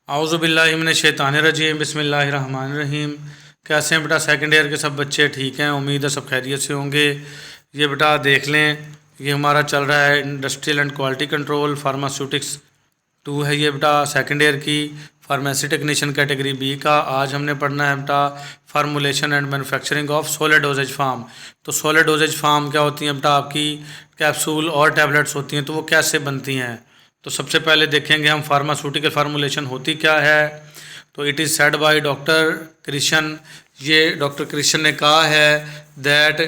आउज़ुबिल्लाहिमिनश्शैतानिर्रजीम बिस्मिल्लाहिर्रहमानिर्रहीम। कैसे हैं बेटा सेकंड ईयर के सब बच्चे? ठीक हैं, उम्मीद है सब खैरियत से होंगे। ये बेटा देख लें, ये हमारा चल रहा है industrial and quality control pharmaceutics 2 है ये बेटा सेकंड ईयर की फार्मेसी टेक्नीशियन कैटेगरी बी का। आज हमने पढ़ना है बेटा formulation and manufacturing of solid dosage form. तो सोलिड डोजेज फार्म क्या होती हैं बेटा? आपकी कैप्सूल और टैबलेट्स होती हैं, तो वो कैसे बनती हैं। तो सबसे पहले देखेंगे हम फार्मास्यूटिकल फार्मूलेशन होती क्या है। तो it is said by doctor Christian, ये डॉक्टर क्रिश्चियन ने कहा है दैट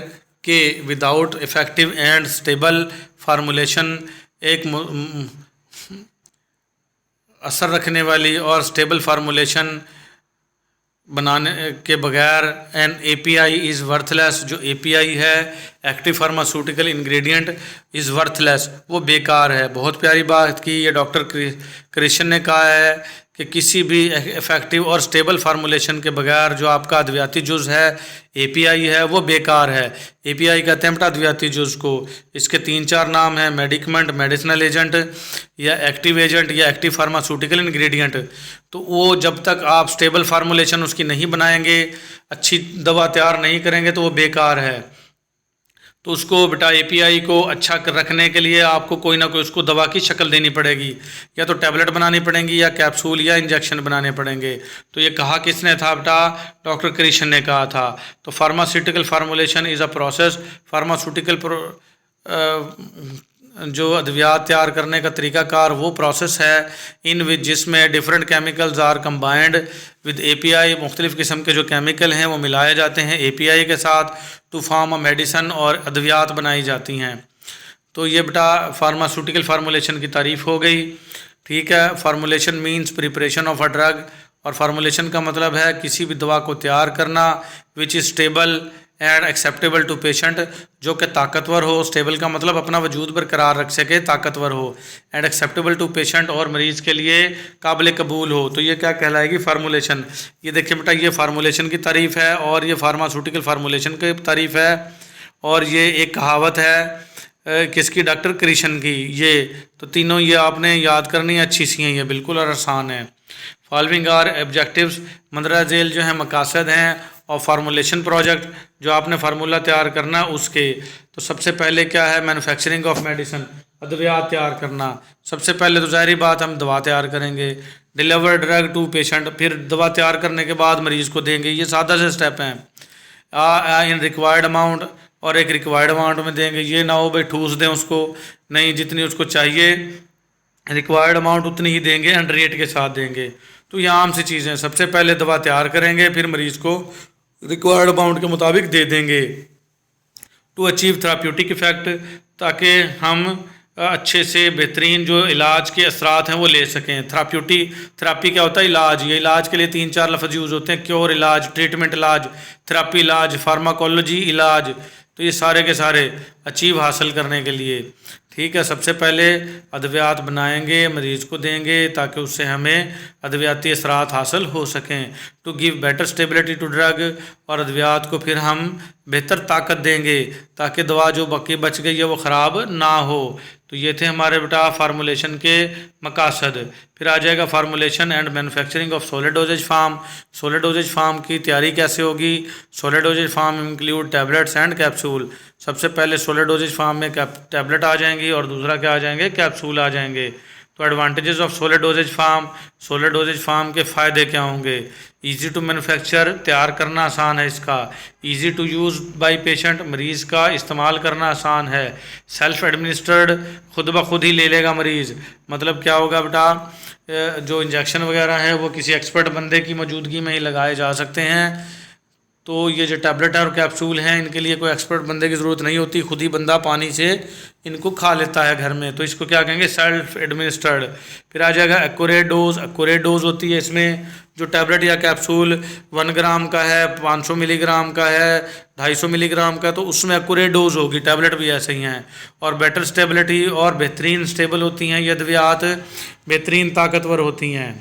के without effective and stable formulation, एक असर रखने वाली और स्टेबल फार्मूलेशन बनाने के बगैर एन एपीआई इज़ वर्थलेस। जो एपीआई है active pharmaceutical ingredient is worthless, वो बेकार है। बहुत प्यारी बात की ये डॉक्टर क्रिश्चियन ने कहा है कि किसी भी इफ़ेक्टिव और स्टेबल फार्मूलेशन के बगैर जो आपका अद्वियाती जुज़ है एपीआई है वो बेकार है। एपीआई कहते हैं बेटा अद्वियाती जुज़ को। इसके 3-4 नाम हैं, मेडिकमेंट, मेडिसिनल एजेंट या एक्टिव एजेंट या एक्टिव फार्मास्यूटिकल इंग्रेडिएंट। तो वो जब तक आप स्टेबल फार्मूलेशन उसकी नहीं बनाएंगे, अच्छी दवा तैयार नहीं करेंगे, तो वो बेकार है। तो उसको बेटा एपीआई को अच्छा रखने के लिए आपको कोई ना कोई उसको दवा की शक्ल देनी पड़ेगी, या तो टैबलेट बनानी पड़ेंगी या कैप्सूल या इंजेक्शन बनाने पड़ेंगे। तो ये कहा किसने था बेटा? डॉक्टर क्रिश्चियन ने कहा था। तो pharmaceutical formulation is a process, pharmaceutical जो अद्वियात तैयार करने का तरीकाकार वो प्रोसेस है इन विच जिसमें different chemicals are combined with API. मुख्तलिफ़ किस्म के जो केमिकल हैं वो मिलाए जाते हैं एपीआई के साथ टू फॉर्म अ मेडिसन, और अद्वियात बनाई जाती हैं। तो ये बेटा फार्मास्यूटिकल फार्मूलेशन की तारीफ़ हो गई। ठीक है, formulation means preparation of a drug, और फार्मूलेशन का मतलब है किसी भी दवा को तैयार करना which is stable and acceptable to patient, जो कि ताकतवर हो। स्टेबल का मतलब अपना वजूद बरकरार रख सके, ताकतवर हो। एंड एक्सेप्टेबल टू पेशेंट, और मरीज़ के लिए काबिल कबूल हो। तो ये क्या कहलाएगी? फार्मूलेशन। ये देखिए बेटा, ये फार्मूलेशन की तारीफ़ है और ये फार्मास्यूटिकल फार्मूलेशन की तारीफ़ है। और ये एक कहावत है किसकी? डॉक्टर क्रिश्चियन की। ये तो तीनों ये आपने याद करनी है, अच्छी सी हैं ये, बिल्कुल और आसान है। फॉलोइंग आर ऑब्जेक्टिव्स, मंदरा झेल जो है मकासद हैं और फार्मूलेशन प्रोजेक्ट, जो आपने फार्मूला तैयार करना उसके। तो सबसे पहले क्या है? मैन्युफैक्चरिंग ऑफ मेडिसिन, अद्वियात तैयार करना। सबसे पहले तो ज़ाहिर बात हम दवा तैयार करेंगे। डिलीवर ड्रग टू पेशेंट, फिर दवा तैयार करने के बाद मरीज़ को देंगे। ये सादा से स्टेप हैं। इन रिक्वायर्ड अमाउंट, और एक रिक्वायर्ड अमाउंट में देंगे। ये ना हो भाई ठूस दें उसको, नहीं, जितनी उसको चाहिए रिक्वायर्ड अमाउंट उतनी ही देंगे, एंड रेट के साथ देंगे। तो ये आम सी चीज़ें, सबसे पहले दवा तैयार करेंगे, फिर मरीज़ को रिक्वायर्ड अमाउंट के मुताबिक दे देंगे टू अचीव थेराप्यूटिक इफ़ेक्ट, ताकि हम अच्छे से बेहतरीन जो इलाज के असरात हैं वो ले सकें। थेरापी क्या होता है? इलाज। ये इलाज के लिए 3-4 लफ्ज़ यूज़ होते हैं, क्योर इलाज, ट्रीटमेंट इलाज, थेरापी इलाज, फार्माकोलॉजी इलाज। तो ये सारे के सारे अचीव हासिल करने के लिए, ठीक है, सबसे पहले अद्वियात बनाएंगे, मरीज़ को देंगे ताकि उससे हमें अद्वियाती असरात हासिल हो सकें। To give better stability to drug, और अद्वियात को फिर हम बेहतर ताकत देंगे ताकि दवा जो बाकी बच गई है वो ख़राब ना हो। तो ये थे हमारे बेटा फार्मूलेशन के मकासद। फिर आ जाएगा formulation and manufacturing of solid dosage form. Solid dosage form की तैयारी कैसे होगी? Solid dosage form include tablets and capsule. सबसे पहले सोलिड डोजेज फार्म में टैबलेट आ जाएंगी और दूसरा क्या आ जाएंगे? कैप्सूल आ जाएंगे। तो advantages of solid dosage form, solid dosage form के फ़ायदे क्या होंगे? इजी टू मैन्युफैक्चर, तैयार करना आसान है इसका। Easy to use by patient, मरीज़ का इस्तेमाल करना आसान है। सेल्फ एडमिनिस्ट्रेड, खुद ब खुद ही ले लेगा मरीज़। मतलब क्या होगा बेटा? जो इंजेक्शन वगैरह है वो किसी एक्सपर्ट बंदे की मौजूदगी में ही लगाए जा सकते हैं। तो ये जो टैबलेट है और कैप्सूल हैं इनके लिए कोई एक्सपर्ट बंदे की ज़रूरत नहीं होती, खुद ही बंदा पानी से इनको खा लेता है घर में। तो इसको क्या कहेंगे? Self administered. फिर आ जाएगा एक्यूरेट डोज। एक्यूरेट डोज होती है इसमें जो टैबलेट या कैप्सूल 1 ग्राम का है, 500 मिलीग्राम का है, 250 मिलीग्राम का, तो उसमें एक्यूरेट डोज होगी। टैबलेट भी ऐसे ही हैं। और बेटर स्टेबिलिटी, और बेहतरीन स्टेबल होती हैं ये अद्वियात, बेहतरीन ताकतवर होती हैं।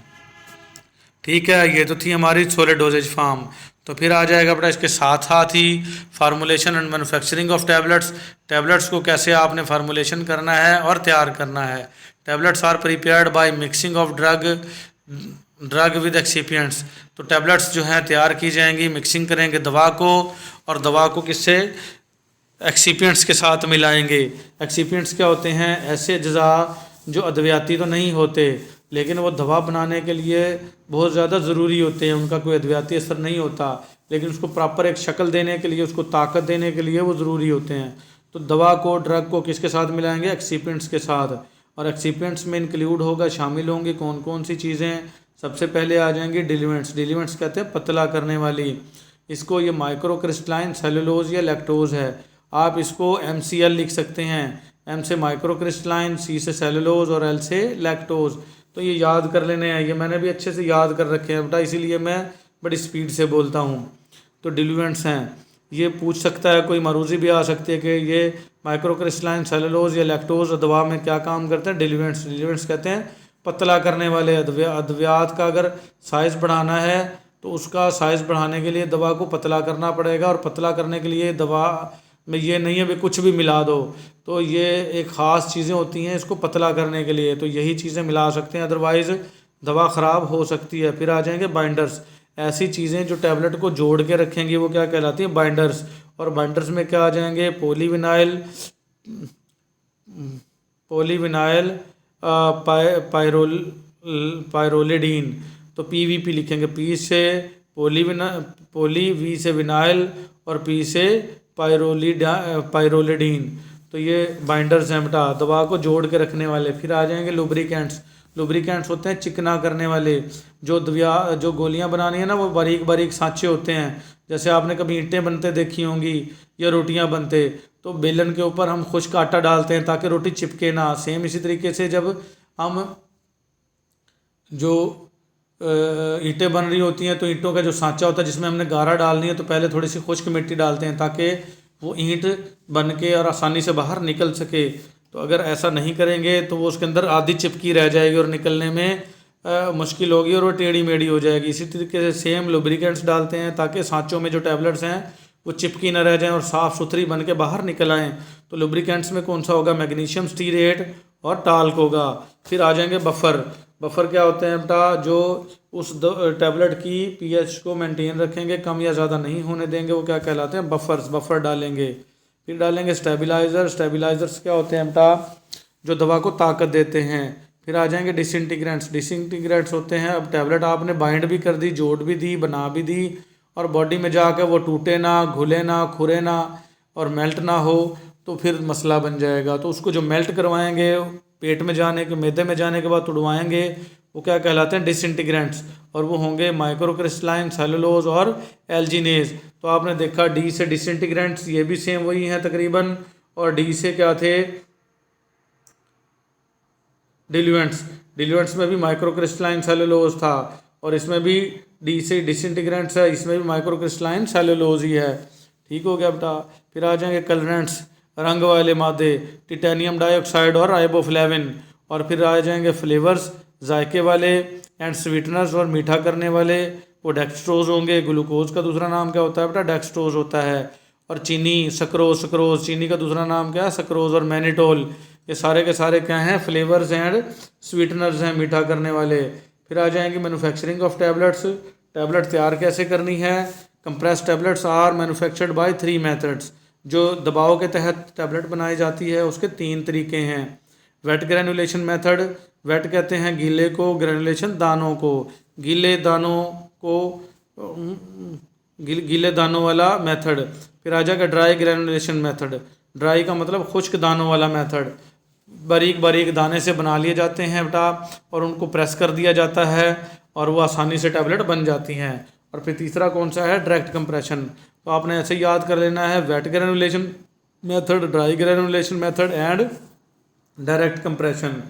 ठीक है, ये तो थी हमारी सोलिड डोजेज फार्म। तो फिर आ जाएगा बेटा इसके साथ साथ ही formulation and manufacturing of tablets. Tablets को कैसे आपने फार्मूलेशन करना है और तैयार करना है। Tablets are prepared by mixing of drug drug with excipients. तो टैबलेट्स जो हैं तैयार की जाएंगी, मिक्सिंग करेंगे दवा को, और दवा को किससे, एक्सिपिएंट्स के साथ मिलाएंगे। एक्सिपिएंट्स क्या होते हैं, ऐसे अज्जा जो अद्वियाती तो नहीं होते लेकिन वो दवा बनाने के लिए बहुत ज़्यादा ज़रूरी होते हैं, उनका कोई अद्वियाती असर नहीं होता लेकिन उसको प्रॉपर एक शक्ल देने के लिए, उसको ताकत देने के लिए वो ज़रूरी होते हैं। तो दवा को, ड्रग को किसके साथ मिलाएंगे, एक्सिपिएंट्स के साथ। और एक्सिपिएंट्स में इंक्लूड होगा, शामिल होंगी कौन कौन सी चीज़ें। सबसे पहले आ जाएंगी डिलीवेंट्स। डिलीवेंट्स कहते हैं पतला करने वाली, इसको ये माइक्रो क्रिस्टलाइन सेलुलोज या लैक्टोज है। आप इसको MCL लिख सकते हैं, M से माइक्रो क्रिस्टलाइन, C से सेलुलोज और L से लैक्टोज। तो ये याद कर लेने हैं, ये मैंने भी अच्छे से याद कर रखे हैं बेटा, इसीलिए मैं बड़ी स्पीड से बोलता हूँ। तो डिलीवेंट्स हैं, ये पूछ सकता है कोई, मरूजी भी आ सकती है कि ये माइक्रो क्रिस्टलाइन सेलुलोज या लैक्टोज दवा में क्या काम करते हैं। डिलीवेंट्स, डिलीवेंट्स कहते हैं पतला करने वाले। अद्वियात का अगर साइज़ बढ़ाना है तो उसका साइज़ बढ़ाने के लिए दवा को पतला करना पड़ेगा, और पतला करने के लिए दवा में ये नहीं है भी कुछ भी मिला दो, तो ये एक ख़ास चीज़ें होती हैं इसको पतला करने के लिए, तो यही चीज़ें मिला सकते हैं, अदरवाइज़ दवा ख़राब हो सकती है। फिर आ जाएंगे बाइंडर्स, ऐसी चीज़ें जो टैबलेट को जोड़ के रखेंगी वो क्या कहलाती हैं, बाइंडर्स। और बाइंडर्स में क्या आ जाएंगे, पोलीविनाइल पायरोलिडीन। तो PVP लिखेंगे, P से पोली, V से विनाइल और P से पायरोलिडीन। तो ये बाइंडर्स हैं बेटा, दवा को जोड़ के रखने वाले। फिर आ जाएंगे लुब्रिकेंट्स। लुब्रिकेंट्स होते हैं चिकना करने वाले। जो गोलियां बनानी है ना, वो बारीक बारीक सांचे होते हैं, जैसे आपने कभी ईंटें बनते देखी होंगी या रोटियां बनते, तो बेलन के ऊपर हम खुश्क आटा डालते हैं ताकि रोटी चिपके ना। सेम इसी तरीके से जब हम जो ईंटें बन रही होती हैं तो ईंटों का जो सांचा होता है जिसमें हमने गारा डालनी है, तो पहले थोड़ी सी खुश्क मिट्टी डालते हैं ताकि वो ईंट बन के और आसानी से बाहर निकल सके। तो अगर ऐसा नहीं करेंगे तो वो उसके अंदर आधी चिपकी रह जाएगी और निकलने में मुश्किल होगी और वो टेढ़ी मेढ़ी हो जाएगी। इसी तरीके से सेम लुब्रिकेंट्स डालते हैं ताकि सांचों में जो टैबलेट्स हैं वो चिपकी न रह जाएं और साफ़ सुथरी बन के बाहर निकल आएँ। तो लुब्रिकेंट्स में कौन सा होगा, मैग्नीशियम स्टीरेट और टाल्क होगा। फिर आ जाएंगे बफर। बफर क्या होते हैं बेटा, जो उस टैबलेट की pH को मेंटेन रखेंगे, कम या ज़्यादा नहीं होने देंगे, वो क्या कहलाते हैं, बफर्स। बफर डालेंगे। फिर डालेंगे स्टेबलाइज़र। स्टेबलाइज़र्स क्या होते हैं बेटा, जो दवा को ताकत देते हैं। फिर आ जाएंगे डिसइंटीग्रेंट्स। डिसइंटीग्रेंट्स होते हैं, अब टैबलेट आपने बाइंड भी कर दी, जोड़ भी दी, बना भी दी, और बॉडी में जाकर वो टूटे ना, घुले ना, खुरे ना और मेल्ट ना हो, तो फिर मसला बन जाएगा। तो उसको जो मेल्ट करवाएंगे, पेट में जाने के, मैदे में जाने के बाद तुड़वाएंगे, वो क्या कहलाते हैं, डिसइंटीग्रेंट्स। और वो होंगे माइक्रोक्रिस्टलाइन, सेलुलोज और एल्जिनेज। तो आपने देखा डी से डिसइंटीग्रेंट्स, ये भी सेम वही हैं तकरीबन, और डी से क्या थे, डिल्यूएंट्स। डिल्यूएंट्स में भी माइक्रोक्रिस्टलाइन सेलुलोज था, और इसमें भी डी से डिसइंटीग्रेंट्स है, इसमें भी माइक्रोक्रिस्टलाइन सेलुलोज ही है। ठीक हो गया बेटा। फिर आ जाएंगे कलरेंट्स, रंग वाले मादे, टिटेनियम डाइऑक्साइड और राइबोफ्लेविन। और फिर आ जाएंगे फ्लेवर्स, जायके वाले एंड स्वीटनर्स और मीठा करने वाले, वो डेक्सट्रोज होंगे। ग्लूकोज का दूसरा नाम क्या होता है बेटा, डेक्सट्रोज होता है। और चीनी, सक्रोज, सक्रोज चीनी का दूसरा नाम क्या है, सक्रोज। और मैनिटोल, ये सारे के सारे क्या हैं, फ्लेवर्स एंड स्वीटनर्स हैं, मीठा करने वाले। फिर आ जाएंगे मैन्युफैक्चरिंग ऑफ टैबलेट्स। टैबलेट तैयार कैसे करनी है, compress tablets are manufactured by 3 methods. जो दबाव के तहत टैबलेट बनाई जाती है उसके 3 तरीके हैं। वेट ग्रेनुलेशन मेथड, वेट कहते हैं गीले को, ग्रेनुलेशन दानों को, गीले दानों को, गीले दानों वाला मेथड। फिर आ जाएगा ड्राई ग्रेनुलेशन मेथड। ड्राई का मतलब खुश्क दानों वाला मेथड। बारीक बारीक दाने से बना लिए जाते हैं बेटा, और उनको प्रेस कर दिया जाता है और वो आसानी से टैबलेट बन जाती हैं। और फिर तीसरा कौन सा है, डायरेक्ट कंप्रेशन। तो आपने ऐसे याद कर लेना है, wet granulation method, dry granulation method and direct compression.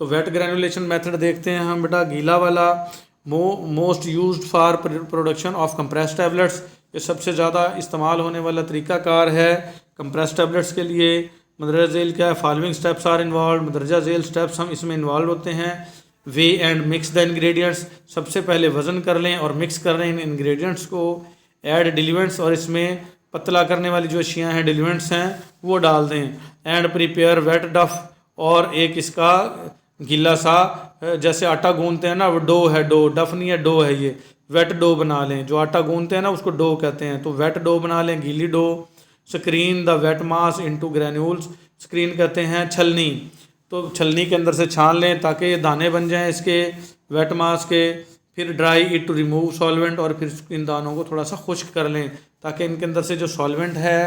तो वेट ग्रेनुलेशन मेथड देखते हैं हम बेटा, गीला वाला, most used for production of compress tablets. ये सबसे ज़्यादा इस्तेमाल होने वाला तरीक़ाकार है कंप्रेस टैबलेट्स के लिए। मदरजा झेल क्या है, फॉलोइंग स्टेप्स आर इन्वॉल्व। मदरजा झेल स्टेप्स हम इसमें इन्वॉल्व होते हैं। Way and mix the ingredients, सबसे पहले वज़न कर लें और मिक्स कर लें इन इंग्रेडिएंट्स को। ऐड डिलीवेंट्स, और इसमें पतला करने वाली जो अशियाँ हैं, डिलीवेंट्स हैं, वो डाल दें। एंड प्रिपेयर वेट डफ, और एक इसका गीला सा जैसे आटा गूंदते हैं ना, वो डो है, डो डफ नहीं है, डो है ये, वेट डो बना लें। जो आटा गूंदते हैं ना उसको डो कहते हैं, तो वेट डो बना लें, गीली डो। Screen the wet mass into granules, screen कहते हैं छलनी, तो छलनी के अंदर से छान लें ताकि ये दाने बन जाएं इसके वेट मास के। फिर dry it to remove solvent, और फिर इन दानों को थोड़ा सा खुश्क कर लें ताकि इनके अंदर से जो सॉल्वेंट है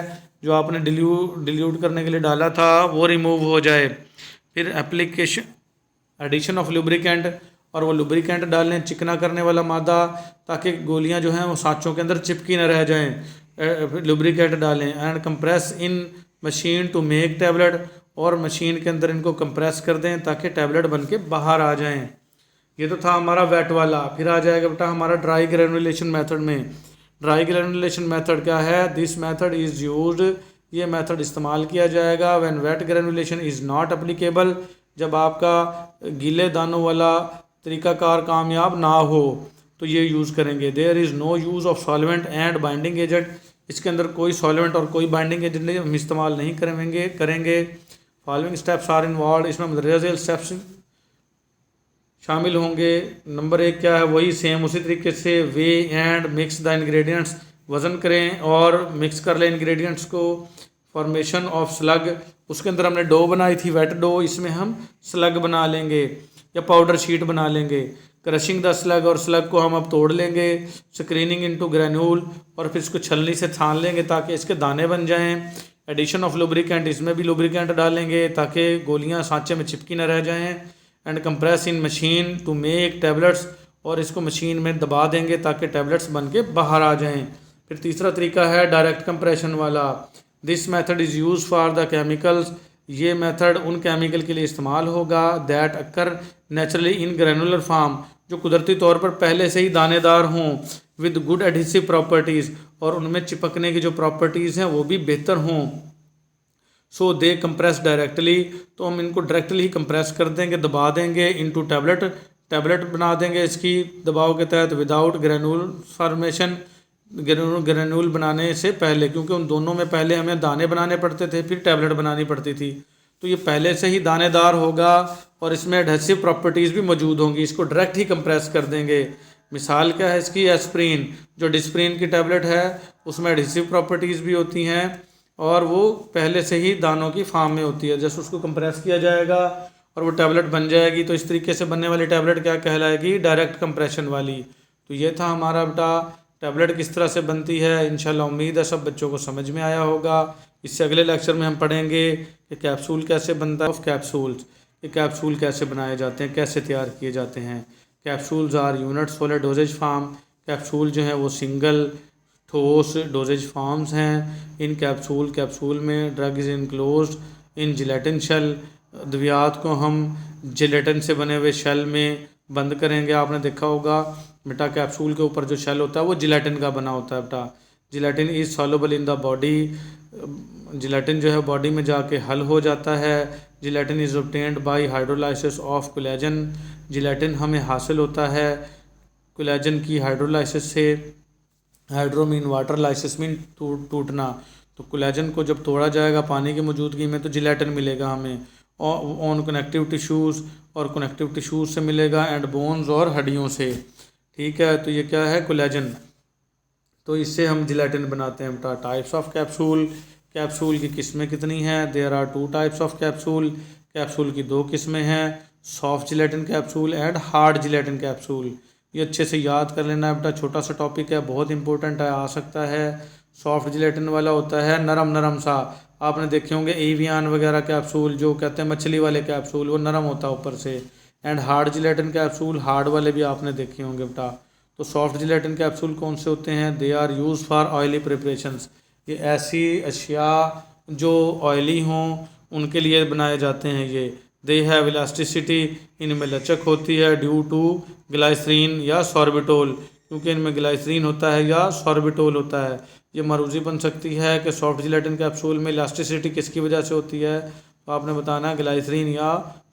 जो आपने डिल्यूट करने के लिए डाला था वो रिमूव हो जाए। फिर एप्लीकेशन एडिशन ऑफ लुब्रिकेंट, और वो लुब्रिकेंट डालें चिकना करने वाला मादा, ताकि गोलियां जो हैं वो सांचों के अंदर चिपकी न रह जाएं। लुब्रिकेंट डालें and compress in machine to make tablet, और मशीन के अंदर इनको कंप्रेस कर दें ताकि टैबलेट बन के बाहर आ जाएं। ये तो था हमारा वेट वाला। फिर आ जाएगा बेटा हमारा ड्राई ग्रेनुलेशन मेथड में। ड्राई ग्रेनुलेशन मेथड क्या है? दिस मेथड इज़ यूज्ड, ये मेथड इस्तेमाल किया जाएगा when wet granulation is not applicable, जब आपका गीले दानों वाला तरीक़ाकार कामयाब ना हो तो ये यूज़ करेंगे। There is no use of solvent and binding agent, इसके अंदर कोई सॉल्वेंट और कोई बाइंडिंग एजेंट हम इस्तेमाल नहीं करेंगे। फॉलोइंग स्टेप्स आर इन्वॉल्व, इसमें मदरसल स्टेप्स शामिल होंगे। नंबर 1 क्या है? वही सेम उसी तरीके से way and mix the ingredients, वज़न करें और मिक्स कर लें इंग्रेडिएंट्स को। फॉर्मेशन ऑफ स्लग, उसके अंदर हमने डो बनाई थी वेट डो, इसमें हम स्लग बना लेंगे या पाउडर शीट बना लेंगे। क्रशिंग द स्लग, और स्लग को हम अब तोड़ लेंगे। स्क्रीनिंग इनटू ग्रैन्यूल, और फिर इसको छलनी से छान लेंगे ताकि इसके दाने बन जाएं। एडिशन ऑफ लुब्रिकेंट, इसमें भी लुब्रिकेंट डालेंगे ताकि गोलियां सांचे में चिपकी न रह जाएं। And compress in machine to make tablets, और इसको मशीन में दबा देंगे ताकि टैबलेट्स बन के बाहर आ जाएं। फिर तीसरा तरीका है डायरेक्ट कंप्रेशन वाला। This method is use for the chemicals, ये मेथड उन केमिकल के लिए इस्तेमाल होगा that occur naturally in granular form, जो कुदरती तौर पर पहले से ही दानेदार हों, विद गुड एडहेसिव प्रॉपर्टीज़, और उनमें चिपकने की जो प्रॉपर्टीज़ हैं वो भी बेहतर हों। सो दे कंप्रेस डायरेक्टली, तो हम इनको डायरेक्टली ही कंप्रेस कर देंगे, दबा देंगे इनटू टैबलेट बना देंगे इसकी दबाव के तहत, विदाउट ग्रैनुल फॉर्मेशन, ग्रैनुल बनाने से पहले, क्योंकि उन दोनों में पहले हमें दाने बनाने पड़ते थे फिर टैबलेट बनानी पड़ती थी, तो ये पहले से ही दानेदार होगा और इसमें एडहेसिव प्रॉपर्टीज़ भी मौजूद होंगी। इसको डायरेक्ट ही कंप्रेस कर देंगे। मिसाल क्या है इसकी? एस्प्रिन, जो डिस्प्रिन की टैबलेट है उसमें एडहेसिव प्रॉपर्टीज़ भी होती हैं और वो पहले से ही दानों की फार्म में होती है। जैसे उसको कंप्रेस किया जाएगा और वो टैबलेट बन जाएगी, तो इस तरीके से बनने वाली टैबलेट क्या कहलाएगी? डायरेक्ट कंप्रेशन वाली। तो ये था हमारा बेटा टैबलेट किस तरह से बनती है। इंशाल्लाह उम्मीद है सब बच्चों को समझ में आया होगा। इससे अगले लेक्चर में हम पढ़ेंगे कि कैप्सूल कैसे बनता है, ऑफ कैप्सूल्स, कि कैप्सूल कैसे बनाए जाते हैं, कैसे तैयार किए जाते हैं। Capsules are unit solid dosage form, capsule जो है वो सिंगल ठोस डोजेज फॉर्म्स हैं। इन कैप्सूल में drug is enclosed in gelatin shell, द्रव्यात को हम जिलेटिन से बने हुए शेल में बंद करेंगे। आपने देखा होगा बेटा कैप्सूल के ऊपर जो शेल होता है वो जिलेटिन का बना होता है बेटा। Gelatin is soluble in the body, gelatin जो है बॉडी में जाके हल हो जाता है। Gelatin is obtained by hydrolysis of collagen, gelatin हमें हासिल होता है कोलेजन की हाइड्रोलाइसिस से। Hydro mean water, lysis mean टूटना, तो कोलेजन को जब तोड़ा जाएगा पानी की मौजूदगी में तो जिलेटिन मिलेगा हमें ऑन कनेक्टिव टिश्यूज़, और कनेक्टिव टिश्यूज़ से मिलेगा एंड बोन्स और हड्डियों से। ठीक है, तो ये क्या है? कोलेजन। तो इससे हम जिलेटिन बनाते हैं बेटा। टाइप्स ऑफ कैप्सूल, कैप्सूल की किस्में कितनी हैं? There are 2 types of capsule, capsule की 2 किस्में हैं, soft gelatin capsule and hard gelatin capsule. ये अच्छे से याद कर लेना है बेटा, छोटा सा टॉपिक है, बहुत इंपॉर्टेंट है, आ सकता है। सॉफ्ट जिलेटिन वाला होता है नरम सा, आपने देखे होंगे एवियन वगैरह कैप्सूल, जो कहते हैं मछली वाले कैप्सूल, वो नरम होता है ऊपर से। And hard gelatin capsule, hard वाले भी आपने देखे होंगे बेटा। तो सॉफ्ट जिलेटिन कैप्सूल कौन से होते हैं? They are use for oily preparations, ये ऐसी अशिया जो ऑयली हों उनके लिए बनाए जाते हैं ये। दे हैव इलास्टिसिटी, इनमें लचक होती है, ड्यू टू ग्लाइसरीन या सॉर्बिटोल, क्योंकि इनमें ग्लाइसरीन होता है या सॉर्बिटोल होता है। ये मरूजी बन सकती है कि सॉफ्ट जिलेटिन कैप्सूल में इलास्टिसिटी किसकी वजह से होती है, तो आपने बताना ग्लाइसरीन या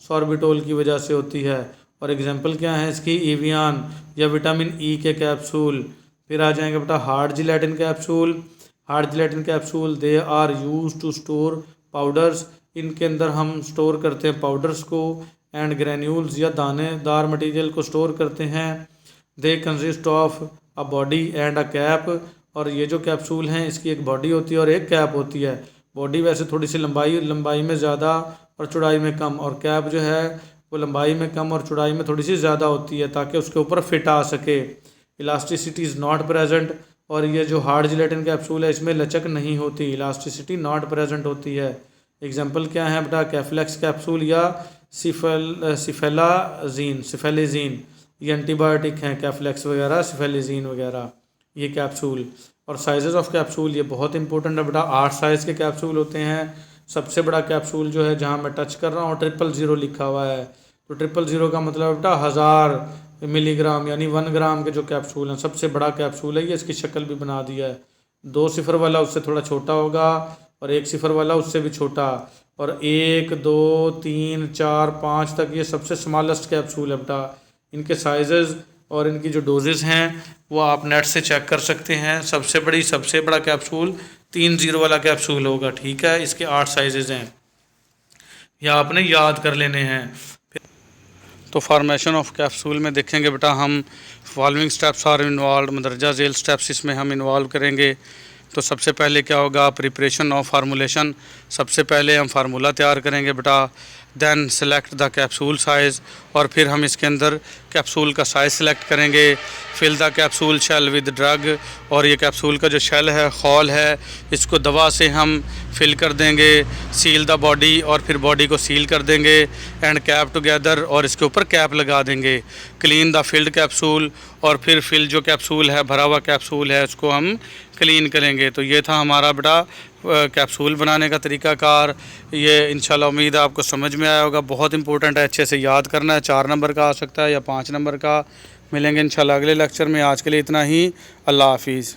सॉर्बिटोल की वजह से होती है। और एग्जांपल क्या है इसकी? एवियन या विटामिन ई के कैप्सूल। फिर आ जाएंगे बेटा hard gelatin capsule. Hard gelatin capsule they are use to store powders, इनके अंदर हम स्टोर करते हैं पाउडर्स को। एंड ग्रेन्यूल्स या दानेदार मटेरियल को स्टोर करते हैं। They consist of a body and a cap, और ये जो कैप्सूल हैं इसकी एक बॉडी होती है और एक कैप होती है। बॉडी वैसे थोड़ी सी लंबाई में ज़्यादा और चौड़ाई में कम, और कैप जो है वो लंबाई में कम और चौड़ाई में थोड़ी सी ज़्यादा होती है ताकि उसके ऊपर फिट आ सके। इलास्टिसिटी इज़ नॉट प्रेजेंट, और ये जो हार्ड जिलेटिन कैप्सूल है इसमें लचक नहीं होती, इलास्टिसिटी नॉट प्रेजेंट होती है। एग्जाम्पल क्या है बेटा, कैफ्लेक्स कैप्सूल या सिफेलेजीन, ये एंटीबायोटिक हैं, कैफ्लेक्स वगैरह, सिफेलेजीन वगैरह, ये कैप्सूल। और साइजेस ऑफ कैप्सूल ये बहुत इंपॉर्टेंट है बेटा, 8 साइज़ के कैप्सूल होते हैं। सबसे बड़ा कैप्सूल जो है जहाँ मैं टच कर रहा हूँ 000 लिखा हुआ है, तो 000 का मतलब बेटा 1000 मिलीग्राम यानी 1 ग्राम के जो कैप्सूल हैं, सबसे बड़ा कैप्सूल है ये। इसकी शक्ल भी बना दिया है, 2 सिफर वाला उससे थोड़ा छोटा होगा और 1 सिफर वाला उससे भी छोटा, और 1 2 3 4 5 तक ये सबसे स्मॉलेस्ट कैप्सूल है बेटा। इनके साइजेस और इनकी जो डोजेस हैं वो आप नेट से चेक कर सकते हैं। सबसे बड़ा कैप्सूल 30 वाला कैप्सूल होगा, ठीक है। इसके 8 साइजेस हैं, या आपने याद कर लेने हैं। तो फॉर्मेशन ऑफ कैप्सूल में देखेंगे बेटा हम, फॉलोइंग स्टेप्स आर इन्वॉल्व, मदरजा झेल स्टेप्स इसमें हम इन्वॉल्व करेंगे। तो सबसे पहले क्या होगा, प्रिपरेशन ऑफ फार्मूलेशन, सबसे पहले हम फार्मूला तैयार करेंगे बेटा। Then select the capsule size, और फिर हम इसके अंदर कैप्सूल का साइज़ सेलेक्ट करेंगे। Fill the capsule shell with drug, और ये कैप्सूल का जो शेल है, खौल है, इसको दवा से हम फिल कर देंगे। सील द बॉडी, और फिर बॉडी को सील कर देंगे। एंड कैप टुगेदर, और इसके ऊपर कैप लगा देंगे। क्लीन द फिल्ड कैप्सूल, और फिर फिल जो कैप्सूल है, भरा हुआ कैप्सूल है, उसको हम क्लीन करेंगे। तो ये था हमारा बेटा कैप्सूल बनाने का तरीक़ाकार। ये इंशाल्लाह उम्मीद है आपको समझ में आया होगा। बहुत इंपॉर्टेंट है, अच्छे से याद करना है। 4 नंबर का आ सकता है या 5 नंबर का। मिलेंगे इंशाल्लाह अगले लेक्चर में। आज के लिए इतना ही। अल्लाह हाफिज़।